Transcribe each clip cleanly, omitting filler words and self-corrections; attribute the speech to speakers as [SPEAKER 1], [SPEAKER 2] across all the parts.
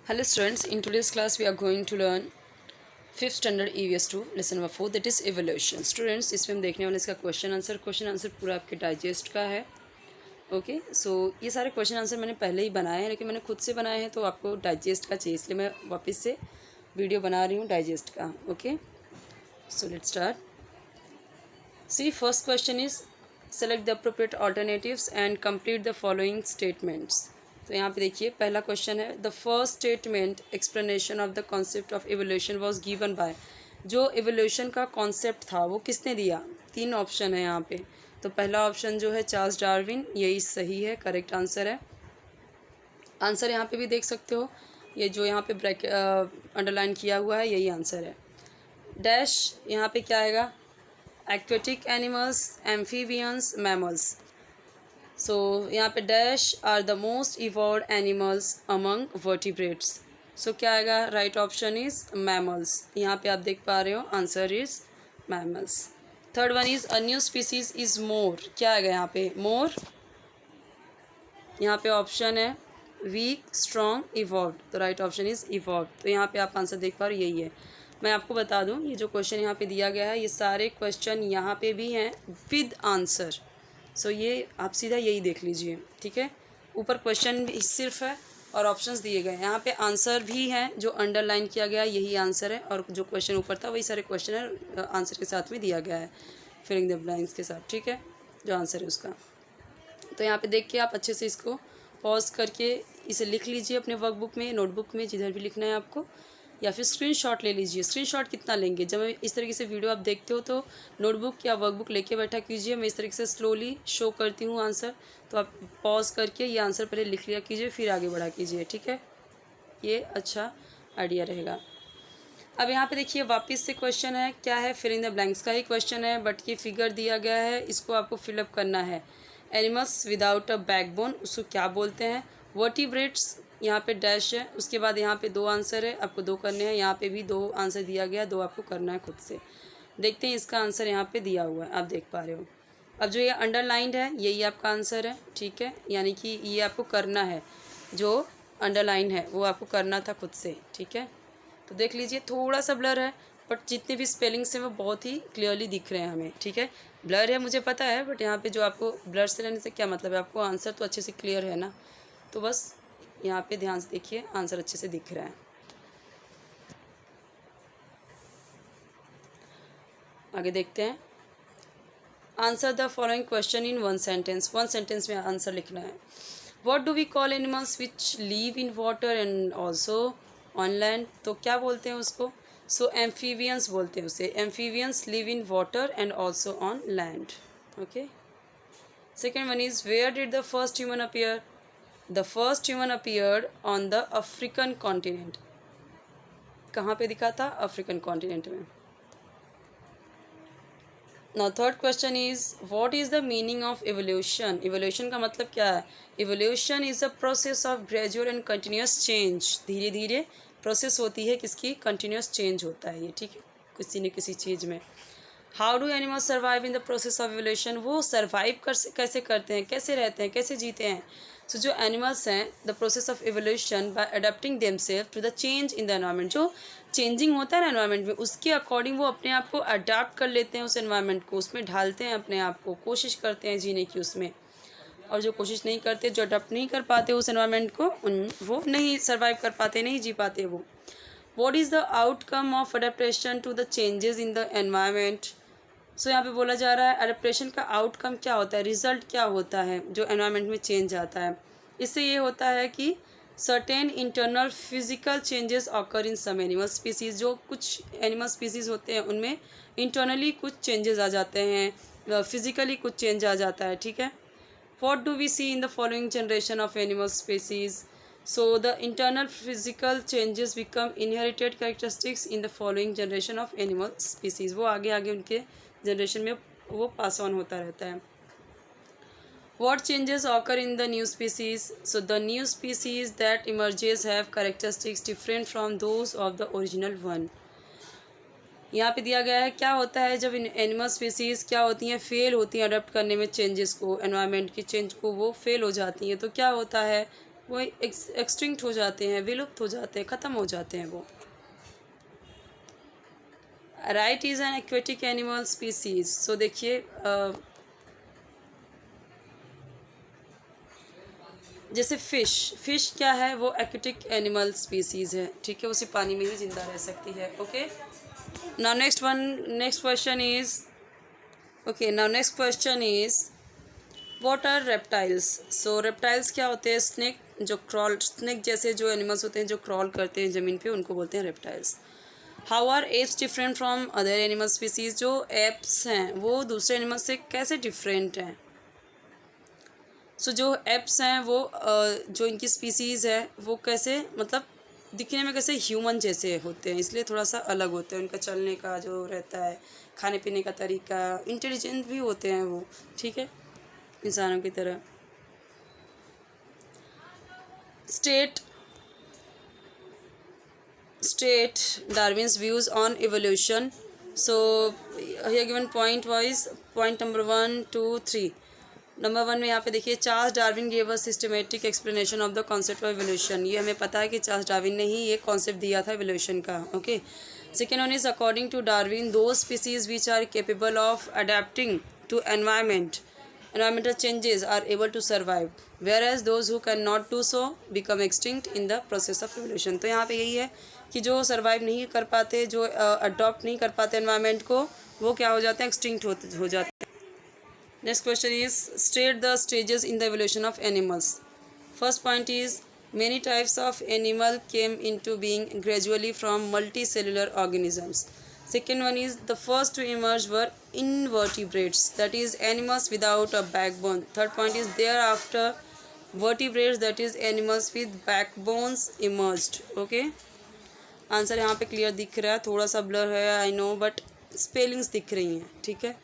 [SPEAKER 1] Hello students, in today's class we are going to learn 5th standard EVS 2 lesson number 4 that is evolution. Students इसमें हम देखने वाले इसका question answer पूरा आपके डाइजेस्ट का है. ओके सो ये सारे क्वेश्चन आंसर मैंने पहले ही बनाए हैं लेकिन मैंने खुद से बनाए हैं तो आपको डाइजेस्ट का चाहिए इसलिए मैं वापस से वीडियो बना रही हूँ डाइजेस्ट का. Okay so let's start. See first question is select the appropriate alternatives and complete the following statements. तो यहाँ पे देखिए पहला क्वेश्चन है the first statement explanation of the concept of evolution was given by. जो evolution का concept था वो किसने दिया. 3 ऑप्शन है यहाँ पे. तो पहला ऑप्शन जो है चार्ल्स डार्विन, यही सही है, करेक्ट आंसर है. आंसर यहाँ पे भी देख सकते हो, ये जो यहाँ पे अंडरलाइन किया हुआ है यही आंसर है. डैश यहाँ पे क्या आएगा, aquatic animals, amphibians, mammals. So यहाँ पे dash are the most evolve animals among vertebrates. So क्या आएगा, राइट ऑप्शन इज मैमल्स. यहाँ पे आप देख पा रहे हो answer is mammals. Third one is a new species is more. क्या आएगा यहाँ पे, मोर. यहाँ पे ऑप्शन है वीक, स्ट्रॉन्ग, इवॉल्व. तो राइट ऑप्शन इज इवॉल्व. तो यहाँ पे आप आंसर देख पा रहे हो यही है. मैं आपको बता दूँ ये जो क्वेश्चन यहाँ पे दिया गया है ये सारे क्वेश्चन यहाँ पे भी हैं विद आंसर. सो ये आप सीधा यही देख लीजिए, ठीक है. ऊपर क्वेश्चन भी सिर्फ है और ऑप्शंस दिए गए हैं. यहाँ पे आंसर भी है जो अंडरलाइन किया गया है यही आंसर है और जो क्वेश्चन ऊपर था वही सारे क्वेश्चन है आंसर के साथ भी दिया गया है, फिलिंग द ब्लैंक्स के साथ, ठीक है, जो आंसर है उसका. तो यहाँ पे देख के आप अच्छे से इसको पॉज करके इसे लिख लीजिए अपने वर्कबुक में, नोटबुक में, जिधर भी लिखना है आपको, या फिर स्क्रीनशॉट ले लीजिए. स्क्रीनशॉट कितना लेंगे, जब मैं इस तरीके से वीडियो आप देखते हो तो नोटबुक या वर्कबुक लेके बैठा कीजिए. मैं इस तरीके से स्लोली शो करती हूँ आंसर, तो आप पॉज करके ये आंसर पहले लिख लिया कीजिए फिर आगे बढ़ा कीजिए, ठीक है. ये अच्छा आइडिया रहेगा. अब यहाँ पे देखिए वापस से क्वेश्चन है, क्या है, फिल इन द ब्लैंक्स का ही क्वेश्चन है बट ये फिगर दिया गया है, इसको आपको फिलअप करना है. एनिमल्स विदाउट अ बैकबोन उसको क्या बोलते हैं. वर्टिब्रेट्स यहाँ पे डैश है, उसके बाद यहाँ पे 2 आंसर है, आपको 2 करने हैं. यहाँ पे भी 2 आंसर दिया गया, 2 आपको करना है खुद से. देखते हैं इसका आंसर यहाँ पे दिया हुआ है, आप देख पा रहे हो. अब जो ये अंडरलाइंड है यही आपका आंसर है, ठीक है, यानी कि ये आपको करना है, जो अंडरलाइन है वो आपको करना था खुद से, ठीक है. तो देख लीजिए थोड़ा सा ब्लर है बट जितने भी स्पेलिंग्स हैं वो बहुत ही क्लियरली दिख रहे हैं हमें, ठीक है. ब्लर है मुझे पता है बट यहाँ पे जो आपको ब्लर से रहने से क्या मतलब है, आपको आंसर तो अच्छे से क्लियर है ना. तो बस यहाँ पे ध्यान से देखिए आंसर अच्छे से दिख रहा है. आगे देखते हैं. Answer the following question in 1 sentence. 1 sentence में आंसर लिखना है. What do we call animals which live in water and also on land. तो क्या बोलते हैं उसको, सो एम्फीबियंस बोलते हैं उसे. Amphibians live in water and also on land. Okay. Second one is where did the first human appear. The first human appeared on the African continent. कहाँ पे दिखा था, अफ्रीकन कॉन्टिनेंट में. Now third question is what is the meaning of evolution. Evolution का मतलब क्या है. Evolution is a process of gradual and continuous change. धीरे धीरे प्रोसेस होती है किसकी, कंटिन्यूस चेंज होता है ये, ठीक है, किसी न किसी चीज़ में. How do animals survive in the process of evolution. वो सर्वाइव कैसे करते हैं, कैसे रहते हैं, कैसे जीते हैं. सो जो एनिमल्स हैं the process of evolution by adapting themselves to the change in the environment. जो चेंजिंग होता है ना एनवायरनमेंट में उसके अकॉर्डिंग वो अपने आप को अडाप्ट कर लेते हैं, उस एनवायरनमेंट को, उसमें ढालते हैं अपने आप को, कोशिश करते हैं जीने की उसमें. और जो कोशिश नहीं करते, जो अडाप्ट नहीं कर पाते उस एनवायरनमेंट को, वो नहीं सर्वाइव कर पाते, नहीं जी पाते वो. What is the outcome of adaptation to the changes in the environment. So यहाँ पे बोला जा रहा है अडेप्टेशन का आउटकम क्या होता है, रिजल्ट क्या होता है जो एनवायरनमेंट में चेंज आता है. इससे ये होता है कि certain internal physical changes occur in some animal species. जो कुछ एनिमल स्पीसीज़ होते हैं उनमें इंटरनली कुछ चेंजेस आ जाते हैं, फिजिकली कुछ चेंज आ जाता है, ठीक है. What do we see in the following generation of animal species. So the internal physical changes become inherited characteristics in the following generation of animal species. वो आगे आगे उनके जनरेशन में वो पास ऑन होता रहता है. What changes occur in the new species? So the new species that emerges have characteristics different from those of the original one. यहाँ पे दिया गया है क्या होता है जब एनिमल स्पीसीज़ क्या होती हैं, फेल होती हैं अडॉप्ट करने में चेंजेस को, एनवायरनमेंट की चेंज को, वो फेल हो जाती हैं. तो क्या होता है, वो एक्सटिंक्ट हो जाते हैं, विलुप्त हो जाते हैं, ख़त्म हो जाते हैं वो। Right is an aquatic animal species. So देखिए जैसे फ़िश क्या है, वो एक्वेटिक एनिमल स्पीसीज़ है, ठीक है, उसी पानी में ही ज़िंदा रह सकती है। Okay, now next question is next question is what are reptiles. So reptiles क्या होते हैं, स्नेक जैसे जो एनिमल्स होते हैं जो क्रॉल करते हैं ज़मीन पे, उनको बोलते हैं reptiles. How are apes different from other animal species. जो एप्स हैं वो दूसरे एनिमल्स से कैसे डिफरेंट हैं। जो एप्स हैं वो जो इनकी स्पीसीज़ है वो कैसे, मतलब दिखने में कैसे ह्यूमन जैसे होते हैं, इसलिए थोड़ा सा अलग होते हैं। उनका चलने का जो रहता है, खाने पीने का तरीका, इंटेलिजेंट भी होते हैं वो, ठीक है, इंसानों की तरह। State Darwin's views on evolution. So here given point wise, point number 1, 2, 3. Number 1 में यहाँ पे देखिए, Charles Darwin gave a systematic explanation of the concept of evolution. ये हमें पता है कि चार्ल्स डार्विन ने ही ये कॉन्सेप्ट दिया था एवोल्यूशन का। Okay, second one is according to Darwin those species which are capable of adapting to environmental changes are able to survive, whereas those who cannot do so become extinct in the process of evolution। तो यहाँ पे यही है कि जो survive नहीं कर पाते, जो अडॉप्ट नहीं कर पाते एनवायरनमेंट को, वो क्या हो जाते हैं, एक्सटिंक्ट हो जाते हैं। Next question is state the stages in the evolution of animals. First point is many types of animal came into being gradually from multicellular organisms. Second one is the first to emerge were invertebrates, that is animals without a backbone. Third point is thereafter vertebrates, that is animals with backbones emerged. Okay, answer यहाँ पे clear दिख रहा है, थोड़ा सा blur है I know, but spellings दिख रही हैं, ठीक है।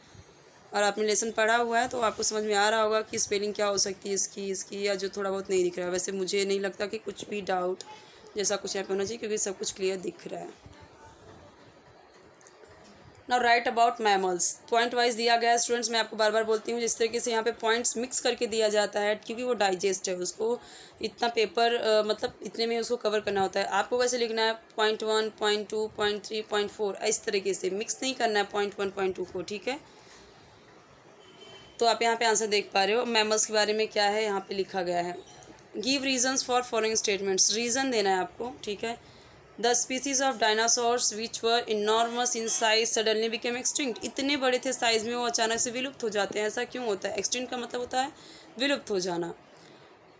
[SPEAKER 1] और आपने लेसन पढ़ा हुआ है तो आपको समझ में आ रहा होगा कि स्पेलिंग क्या हो सकती है इसकी, या जो थोड़ा बहुत नहीं दिख रहा है। वैसे मुझे नहीं लगता कि कुछ भी डाउट जैसा कुछ यहाँ पे होना चाहिए, क्योंकि सब कुछ क्लियर दिख रहा है। Now right about mammals, point wise दिया गया है स्टूडेंट्स। मैं आपको बार बार बोलती हूँ, जिस तरीके से यहाँ पे पॉइंट्स मिक्स करके दिया जाता है, क्योंकि वो डाइजेस्ट है, उसको इतना पेपर मतलब इतने में उसको कवर करना होता है। आपको वैसे लिखना है पॉइंट 1, पॉइंट 2, पॉइंट 3, पॉइंट 4, इस तरीके से मिक्स नहीं करना है पॉइंट 1, पॉइंट 2 को, ठीक है। तो आप यहाँ पे आंसर देख पा रहे हो, मैमल्स के बारे में क्या है यहाँ पे लिखा गया है। Give reasons for following statements, reason देना है आपको, ठीक है। The species of dinosaurs which were enormous in size suddenly became extinct. इतने बड़े थे साइज में, वो अचानक से विलुप्त हो जाते हैं। ऐसा क्यों होता है? एक्सटिंक्ट का मतलब होता है विलुप्त हो जाना।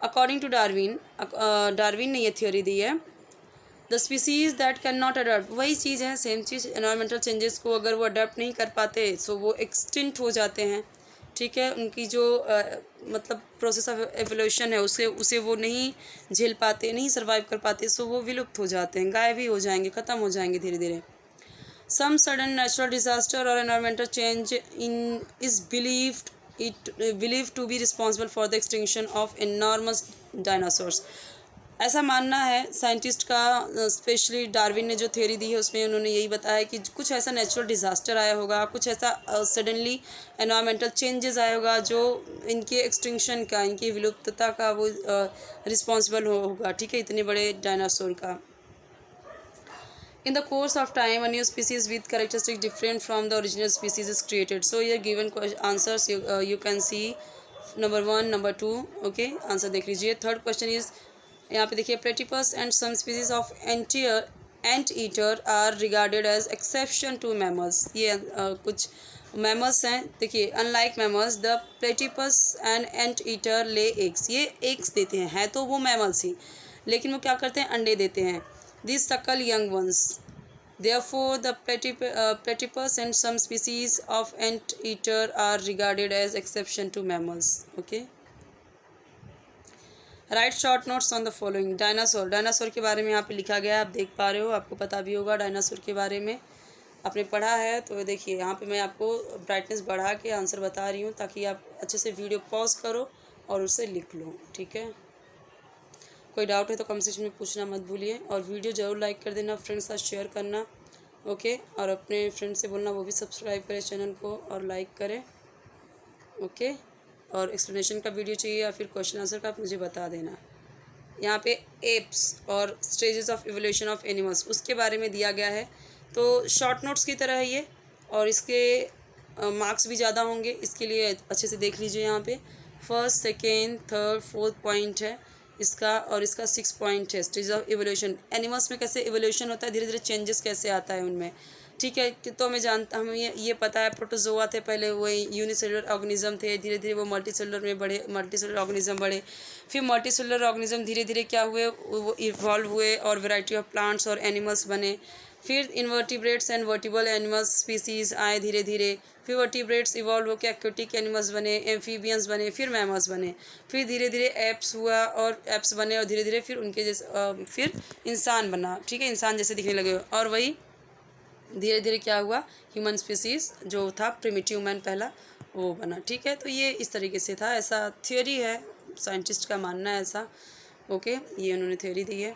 [SPEAKER 1] अकॉर्डिंग टू डार्विन ने ये थ्योरी दी है। The species that can not adopt, वही चीज़ है, सेम चीज़, एनवायरमेंटल चेंजेस को अगर वो अडॉप्ट नहीं कर पाते सो वो एक्सटिंक्ट हो जाते हैं, ठीक है। उनकी जो मतलब प्रोसेस ऑफ एवोल्यूशन है उसे वो नहीं झेल पाते, नहीं सर्वाइव कर पाते, सो वो विलुप्त हो जाते हैं, गायब ही हो जाएंगे, ख़त्म हो जाएंगे धीरे धीरे। सम सडन नेचुरल डिजास्टर और environmental change in is believed to be responsible for the extinction of enormous dinosaurs. ऐसा मानना है साइंटिस्ट का, स्पेशली डार्विन ने जो थ्योरी दी है उसमें उन्होंने यही बताया कि कुछ ऐसा नेचुरल डिज़ास्टर आया होगा, कुछ ऐसा सडनली एनवायरमेंटल चेंजेस आया होगा जो इनके एक्सटिंक्शन का, इनकी विलुप्तता का वो रिस्पॉन्सिबल होगा, ठीक है, इतने बड़े डायनासोर का। In the course of time, a new species with characteristics different from the original species is created. So here given answers you can see number 1, number 2. Okay, answer देख लीजिए। थर्ड क्वेश्चन इज यहाँ पे देखिए, platypus and some species of anteater are regarded as exception to mammals. ये कुछ mammals हैं, देखिए, unlike mammals the platypus and anteater lay eggs, ये एग्स देते हैं तो वो मैमल्स ही, लेकिन वो क्या करते हैं, अंडे देते हैं। These suckle young ones. Therefore, the platypus and some species of anteater are regarded as exception to mammals. Okay. Write short notes on the following. Dinosaur, dinosaur के बारे में यहाँ पे लिखा गया है, आप देख पा रहे हो, आपको पता भी होगा डायनासोर के बारे में, आपने पढ़ा है। तो देखिए यहाँ पे मैं आपको ब्राइटनेस बढ़ा के आंसर बता रही हूँ ताकि आप अच्छे से वीडियो पॉज करो और उसे लिख लो, ठीक है। कोई डाउट है तो कमेंट सेक्शन में पूछना मत भूलिए, और वीडियो ज़रूर लाइक कर देना, फ्रेंड्स के साथ शेयर करना, ओके। और अपने फ्रेंड से बोलना वो भी सब्सक्राइब करें चैनल को और लाइक करें, ओके। और एक्सप्लेनेशन का वीडियो चाहिए या फिर क्वेश्चन आंसर का, आप मुझे बता देना। यहाँ पे एप्स और stages of evolution of animals उसके बारे में दिया गया है। तो शॉर्ट नोट्स की तरह है ये, और इसके मार्क्स भी ज़्यादा होंगे, इसके लिए अच्छे से देख लीजिए। यहाँ पे first, second, third, fourth point है इसका, और इसका 6 पॉइंट है स्टेज ऑफ इवोल्यूशन। एनिमल्स में कैसे इवोल्यूशन होता है, धीरे धीरे चेंजेस कैसे आता है उनमें, ठीक है। तो हमें ये पता है प्रोटोजोआ थे पहले, वो यूनिसेलुलर ऑर्गेनिज्म थे, धीरे धीरे वो मल्टीसेलुलर में बढ़े, मल्टीसेलुलर ऑर्गेनिज्म बढ़े, फिर मल्टीसेलुलर ऑर्गेनिज्म धीरे धीरे क्या हुए, वो इवॉल्व हुए और वैरायटी ऑफ प्लांट्स और एनिमल्स बने। फिर invertebrates and vertebral animals species आए धीरे धीरे, फिर वर्टिब्रेट्स इवॉल्व होकर एक्वेटिक एनिमल्स बने, एम्फीबियंस बने, फिर मैमल्स बने, फिर धीरे धीरे एप्स हुआ और एप्स बने, और धीरे धीरे फिर उनके जैसे फिर इंसान बना, ठीक है, इंसान जैसे दिखने लगे। और वही धीरे धीरे क्या हुआ, ह्यूमन स्पीसीज़ जो था प्रिमिटिव मैन पहला, वो बना, ठीक है। तो ये इस तरीके से था, ऐसा थियोरी है, साइंटिस्ट का मानना है ऐसा। ओके, ये उन्होंने थ्योरी दी है।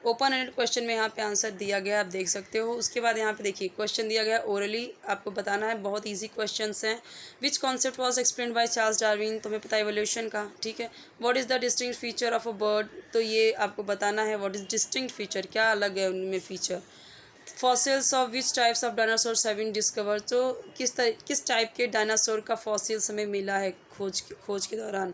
[SPEAKER 1] ओपन एंडेड क्वेश्चन में यहाँ पे आंसर दिया गया, आप देख सकते हो। उसके बाद यहाँ पे देखिए क्वेश्चन दिया गया ओरली, आपको बताना है, बहुत इजी क्वेश्चंस हैं। विच concept was explained by Charles Darwin, तो हमें पता है एवोल्यूशन का, ठीक है। What is the distinct feature of a bird, तो ये आपको बताना है व्हाट इज़ डिस्टिंक्ट फीचर, क्या अलग है उनमें feature. Fossils of which types of dinosaurs have been discover, तो किस टाइप के डायनासोर का फॉसिल्स हमें मिला है खोज के दौरान।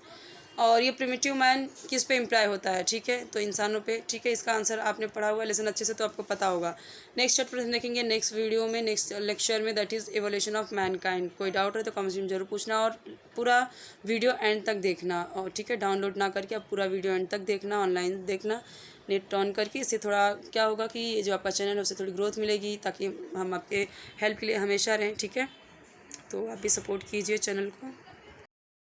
[SPEAKER 1] और ये प्रिमिटिव मैन किस पे इम्प्लाई होता है, ठीक है, तो इंसानों पे, ठीक है। इसका आंसर आपने पढ़ा हुआ है लेसन अच्छे से, तो आपको पता होगा। नेक्स्ट चैप्टर हम देखेंगे नेक्स्ट वीडियो में, नेक्स्ट लेक्चर में, that is evolution of Mankind. कोई डाउट है तो कमेंट में जरूर पूछना, और पूरा वीडियो एंड तक देखना, और ठीक है, डाउनलोड ना करके आप पूरा वीडियो एंड तक देखना, ऑनलाइन देखना नेट ऑन करके। इससे थोड़ा क्या होगा कि ये जो आपका चैनल है उससे थोड़ी ग्रोथ मिलेगी, ताकि हम आपके हेल्प के लिए हमेशा रहें, ठीक है। तो आप भी सपोर्ट कीजिए चैनल को।